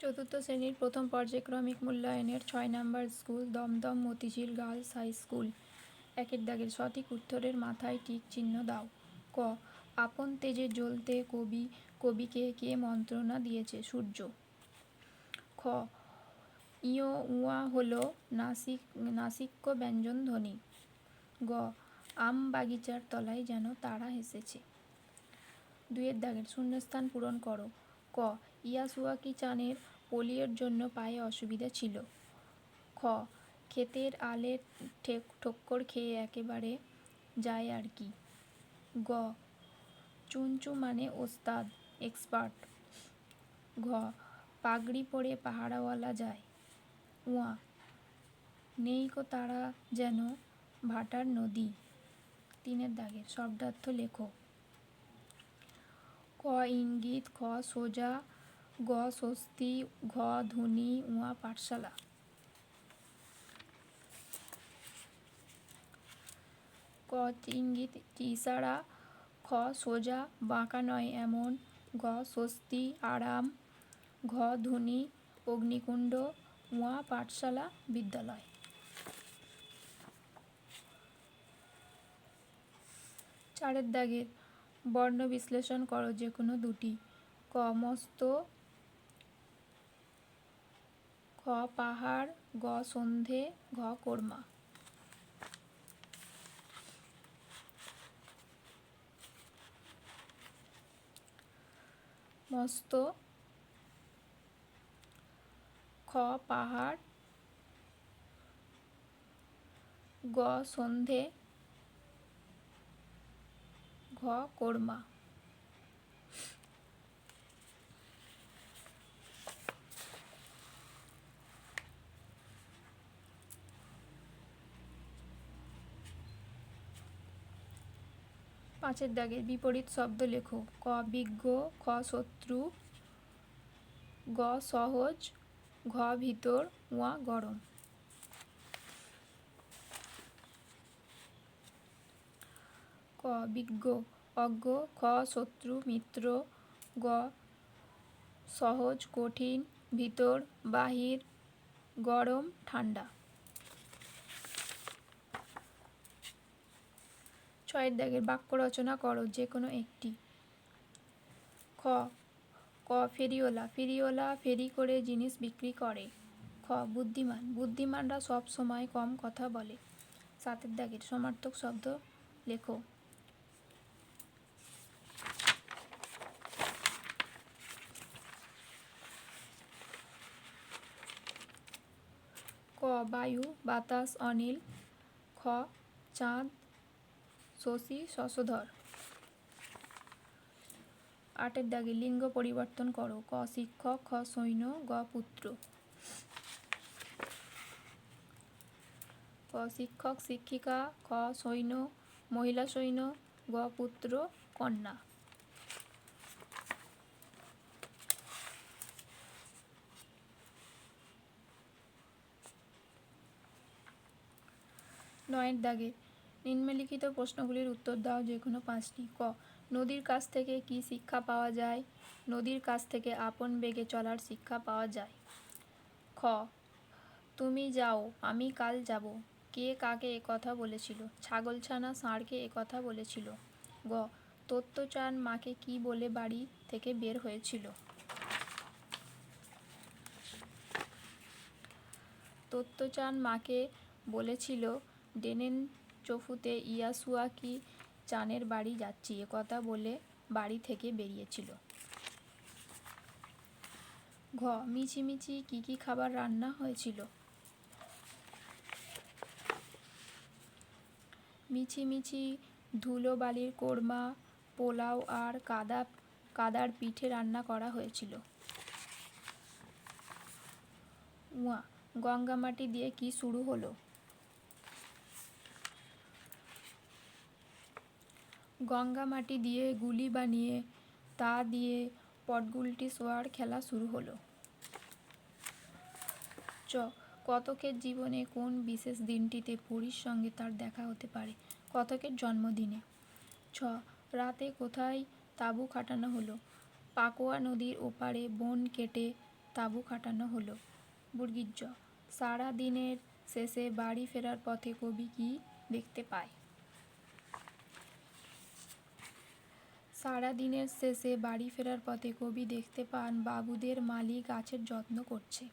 চতুর্থ শ্রেণীর প্রথম পর্যায়ক্রমিক মূল্যায়নের ৬ নম্বর school Dumdum Motijheel girls high school. একের দাগের সঠিক উত্তরের মাথায় টিক চিহ্ন দাও। ক. আপন তেজে জ্বলতে কবিকে কে মন্ত্রণা দিয়েছে? সূর্য। খ. ইয় উয়া হল নাসিক্য ব্যঞ্জন ধ্বনি। গ. আম বাগিচার তলায় যেন তারা হেসেছে। ২-এর দাগের শূন্যস্থান পূরণ করো। ক. ইয়াসুয়াকি চানের পোলিওর জন্য পায়ে অসুবিধা ছিল। খ. ক্ষেতের আলের ঠোক্কর খেয়ে একেবারে যায় আর কি। গ. চুনচু মানে ওস্তাদ, এক্সপার্ট। ঘ. পাগড়ি পরে পাহারাওয়ালা যায়। উয়া. নেইকো তারা যেন ভাটার নদী। ৩-এর দাগের শব্দার্থ লেখো। ক. ইঙ্গিত, খ. সোজা, গ. স্বস্তি, ঘ. ধুনি, উয়া. পাঠশালা। ক. ইঙ্গিত ইশারা, খ. সোজা বাঁকা নয় এমন, ঘ. স্বস্তি আরাম, ঘ. ধুনি অগ্নিকুণ্ড, উয়া. পাঠশালা বিদ্যালয়। ৪-এর দাগের বর্ণ বিশ্লেষণ করো যে কোনো দুটি। ক. মস্ত, খ. পাহাড়, গ. সন্ধে, ঘ. কোরমা। মস্ত, খ. পাহাড়, গ. সন্ধে, ঘ. কোরমা। ৫-এর দাগের বিপরীত শব্দ লেখো। ক. বিজ্ঞ, খ. শত্রু, গ. সহজ, ঘ. ভিতর, উয়া. গরম। ক. বিজ্ঞ অজ্ঞ, খ. শত্রু মিত্র, গ. সহজ কঠিন, ভিতর বাহির, গরম ঠান্ডা। ৬-এর দাগের বাক্য রচনা করো যে কোনো একটি। ক. ফেরিওয়ালা, ফেরিওয়ালা ফেরি করে জিনিস বিক্রি করে। খ. বুদ্ধিমান, বুদ্ধিমানরা সব সময় কম কথা বলে। ৭-এর দাগের সমার্থক শব্দ লেখো। ক. বায়ু, বাতাস, অনিল, খ. চাঁদ, শশী, শশধর। ৮-এর দাগে লিঙ্গ পরিবর্তন করো। ক. শিক্ষক, খ. সৈন্য, গ. পুত্র। ক. শিক্ষক শিক্ষিকা, খ. সৈন্য মহিলা সৈন্য, গ. পুত্র কন্যা। ৯-এর দাগে নিম্নলিখিত প্রশ্নগুলির উত্তর দাও যে কোনো ৫টি। ক. নদীর কাছ থেকে কি শিক্ষা পাওয়া যায়? নদীর কাছ থেকে আপন বেগে চলার শিক্ষা পাওয়া যায়। খ. তুমি যাও আমি কাল যাব, কে কাকে একথা বলেছিল? ছাগলছানা ষাঁড়কে একথা বলেছিল। গ. তোত্তচান মাকে কি বলে বাড়ি থেকে বের হয়েছিল? তোত্তচান মাকে বলেছিল ডেনেন চফুতে ইয়াসুয়াকি চানের বাড়ি যাচ্ছি একথা বলে বাড়ি থেকে বেরিয়েছিল। ঘ. মিছিমিছি কি কি খাবার রান্না হয়েছিল? মিছিমিছি ধুলোবালির কোরমা, পোলাও আর কাদার পিঠে রান্না করা হয়েছিল। উয়া. গঙ্গামাটি দিয়ে কি শুরু হলো? গঙ্গামাটি দিয়ে গুলি বানিয়ে তা দিয়ে পটগুলটি শোয়ার খেলা শুরু হলো। চ. কতকের জীবনে কোন বিশেষ দিনটিতে পরীর সঙ্গে তার দেখা হতে পারে? কতকের জন্মদিনে। ছ. রাতে কোথায় তাঁবু খাটানো হলো? পাকোয়া নদীর ওপারে বন কেটে তাঁবু খাটানো হলো। বর্গীর জ। সারা দিনের শেষে বাড়ি ফেরার পথে কবি কি দেখতে পায়? সারা দিনের শেষে বাড়ি ফেরার পথে কবি দেখতে পান বাবুদের মালি গাছের যত্ন করছে।